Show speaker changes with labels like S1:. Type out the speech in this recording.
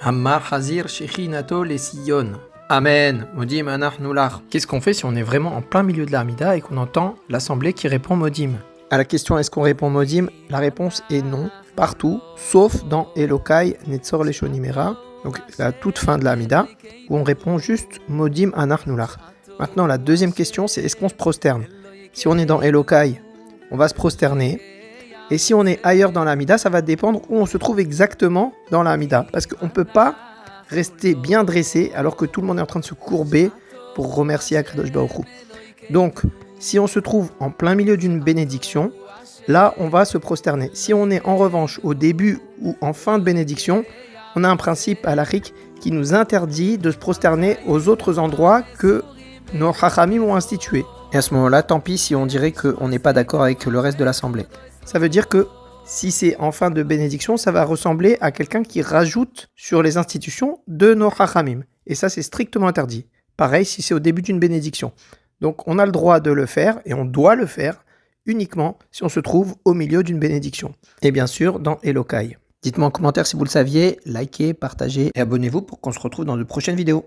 S1: Hammar Hazir Shechinato les Sion. Amen. Modim anachnu lach. Qu'est-ce qu'on fait si on est vraiment en plein milieu de l'Amida et qu'on entend l'assemblée qui répond Modim? À la question est-ce qu'on répond Modim, la réponse est non, partout, sauf dans Elokai Netzor Leshonimera, donc la toute fin de l'Amida, où on répond juste Modim anachnu lach. Maintenant, la deuxième question, c'est est-ce qu'on se prosterne? Si on est dans Elokai, on va se prosterner. Et si on est ailleurs dans l'Amida, ça va dépendre où on se trouve exactement dans l'Amida. Parce qu'on ne peut pas rester bien dressé alors que tout le monde est en train de se courber pour remercier Akadosh Baruch Hu. Donc, si on se trouve en plein milieu d'une bénédiction, là, on va se prosterner. Si on est en revanche au début ou en fin de bénédiction, on a un principe halachique qui nous interdit de se prosterner aux autres endroits que nos chachamim ont institués. Et à ce moment-là, tant pis si on dirait qu'on n'est pas d'accord avec le reste de l'assemblée. Ça veut dire que si c'est en fin de bénédiction, ça va ressembler à quelqu'un qui rajoute sur les institutions de nos chachamim. Et ça, c'est strictement interdit. Pareil si c'est au début d'une bénédiction. Donc on a le droit de le faire, et on doit le faire, uniquement si on se trouve au milieu d'une bénédiction. Et bien sûr, dans Elokai. Dites-moi en commentaire si vous le saviez, likez, partagez et abonnez-vous pour qu'on se retrouve dans de prochaines vidéos.